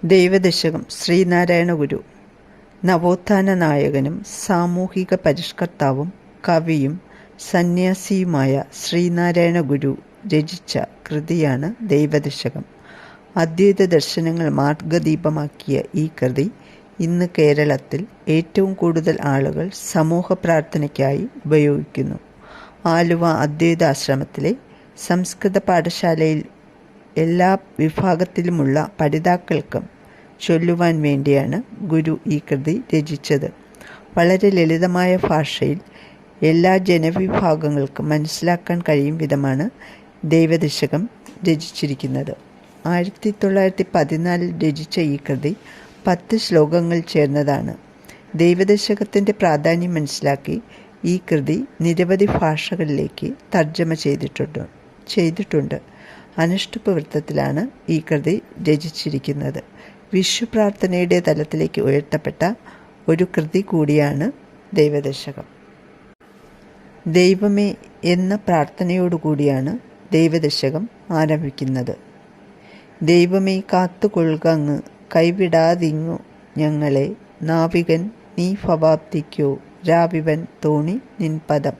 ദൈവദശകം ശ്രീനാരായണ ഗുരു നവോത്ഥാന നായകനും സാമൂഹിക പരിഷ്കർത്താവും കവിയും സന്യാസിയുമായ ശ്രീനാരായണ ഗുരു രചിച്ച കൃതിയാണ് ദൈവദശകം. അദ്വൈത ദർശനങ്ങൾ മാർഗദീപമാക്കിയ ഈ കൃതി ഇന്ന് കേരളത്തിൽ ഏറ്റവും കൂടുതൽ ആളുകൾ സമൂഹ പ്രാർത്ഥനയ്ക്കായി ഉപയോഗിക്കുന്നു. ആലുവ അദ്വൈതാശ്രമത്തിലെ സംസ്കൃത പാഠശാലയിൽ എല്ലാ വിഭാഗത്തിലുമുള്ള പഠിതാക്കൾക്കും ചൊല്ലുവാൻ വേണ്ടിയാണ് ഗുരു ഈ കൃതി രചിച്ചത്. വളരെ ലളിതമായ ഭാഷയിൽ എല്ലാ ജനവിഭാഗങ്ങൾക്കും മനസ്സിലാക്കാൻ കഴിയും വിധമാണ് ദൈവദശകം രചിച്ചിരിക്കുന്നത്. 1914 രചിച്ച ഈ കൃതി 10 ശ്ലോകങ്ങൾ ചേർന്നതാണ്. ദൈവദശകത്തിൻ്റെ പ്രാധാന്യം മനസ്സിലാക്കി ഈ കൃതി നിരവധി ഭാഷകളിലേക്ക് തർജ്ജമ ചെയ്തിട്ടുണ്ട്. അനുഷ്ഠുപ വൃത്തത്തിലാണ് ഈ കൃതി രചിച്ചിരിക്കുന്നത്. വിശ്വപ്രാർത്ഥനയുടെ തലത്തിലേക്ക് ഉയർത്തപ്പെട്ട ഒരു കൃതി കൂടിയാണ് ദൈവദശകം. ദൈവമേ എന്ന പ്രാർത്ഥനയോടുകൂടിയാണ് ദൈവദശകം ആരംഭിക്കുന്നത്. ദൈവമേ കാത്തുകൊള്ളുകങ്ങ് കൈവിടാതിങ്ങു ഞങ്ങളെ, നാവികൻ നീ ഭവാബ്ദിക്കോ രാവിവൻ തോണി നിൻ പദം.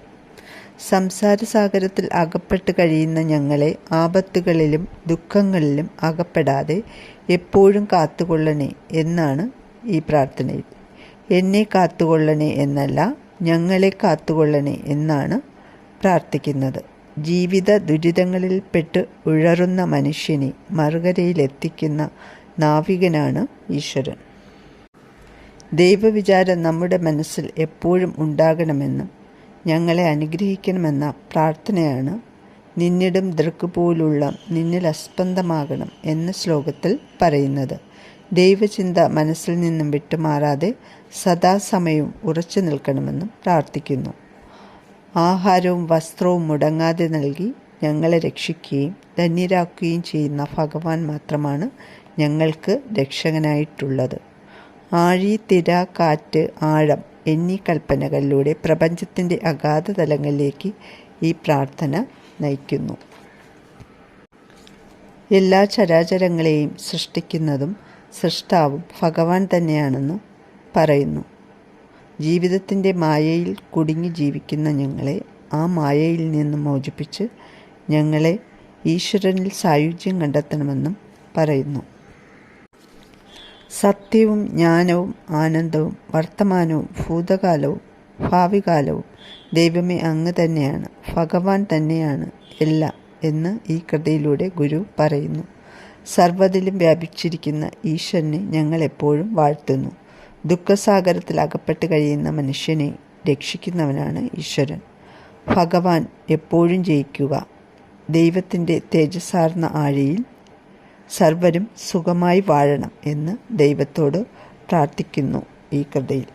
സംസാരസാഗരത്തിൽ അകപ്പെട്ട് കഴിയുന്ന ഞങ്ങളെ ആപത്തുകളിലും ദുഃഖങ്ങളിലും അകപ്പെടാതെ എപ്പോഴും കാത്തുകൊള്ളണേ എന്നാണ് ഈ പ്രാർത്ഥനയിൽ. എന്നെ കാത്തുകൊള്ളണേ എന്നല്ല, ഞങ്ങളെ കാത്തുകൊള്ളണേ എന്നാണ് പ്രാർത്ഥിക്കുന്നത്. ജീവിത ദുരിതങ്ങളിൽ പെട്ട് ഉഴറുന്ന മനുഷ്യനെ മറുകരയിലെത്തിക്കുന്ന നാവികനാണ് ഈശ്വരൻ. ദൈവവിചാരം നമ്മുടെ മനസ്സിൽ എപ്പോഴും ഉണ്ടാകണമെന്നും ഞങ്ങളെ അനുഗ്രഹിക്കണമെന്ന പ്രാർത്ഥനയാണ് നിന്നിടും ദൃക്ക് പോലുള്ള നിന്നിൽ അസ്പന്ദമാകണം എന്ന ശ്ലോകത്തിൽ പറയുന്നത്. ദൈവചിന്ത മനസ്സിൽ നിന്നും വിട്ടുമാറാതെ സദാസമയവും ഉറച്ചു നിൽക്കണമെന്നും പ്രാർത്ഥിക്കുന്നു. ആഹാരവും വസ്ത്രവും മുടങ്ങാതെ നൽകി ഞങ്ങളെ രക്ഷിക്കുകയും ധന്യരാക്കുകയും ചെയ്യുന്ന ഭഗവാൻ മാത്രമാണ് ഞങ്ങൾക്ക് രക്ഷകനായിട്ടുള്ളത്. ആഴി, തിര, കാറ്റ്, ആഴം എന്നീ കൽപ്പനകളിലൂടെ പ്രപഞ്ചത്തിൻ്റെ അഗാധ തലങ്ങളിലേക്ക് ഈ പ്രാർത്ഥന നയിക്കുന്നു. എല്ലാ ചരാചരങ്ങളെയും സൃഷ്ടിക്കുന്നതും സൃഷ്ടാവും ഭഗവാൻ തന്നെയാണെന്ന് പറയുന്നു. ജീവിതത്തിൻ്റെ മായയിൽ കുടുങ്ങി ജീവിക്കുന്ന ഞങ്ങളെ ആ മായയിൽ നിന്നും മോചിപ്പിച്ച് ഞങ്ങളെ ഈശ്വരനിൽ സായുജ്യം കണ്ടെത്തണമെന്നും പറയുന്നു. സത്യവും ജ്ഞാനവും ആനന്ദവും വർത്തമാനവും ഭൂതകാലവും ഭാവികാലവും ദൈവമേ അങ്ങ് തന്നെയാണ്, ഭഗവാൻ തന്നെയാണ് എല്ലാം എന്ന് ഈ കൃതിയിലൂടെ ഗുരു പറയുന്നു. സർവ്വതിലും വ്യാപിച്ചിരിക്കുന്ന ഈശ്വരനെ ഞങ്ങൾ എപ്പോഴും വാഴ്ത്തുന്നു. ദുഃഖസാഗരത്തിൽ അകപ്പെട്ട് കഴിയുന്ന മനുഷ്യനെ രക്ഷിക്കുന്നവനാണ് ഈശ്വരൻ. ഭഗവാൻ എപ്പോഴും ജയിക്കുക. ദൈവത്തിൻ്റെ തേജസ്സാർന്ന ആഴിയിൽ സർവരും സുഖമായി വാഴണം എന്ന് ദൈവത്തോട് പ്രാർത്ഥിക്കുന്നു ഈ കൃതിയിൽ.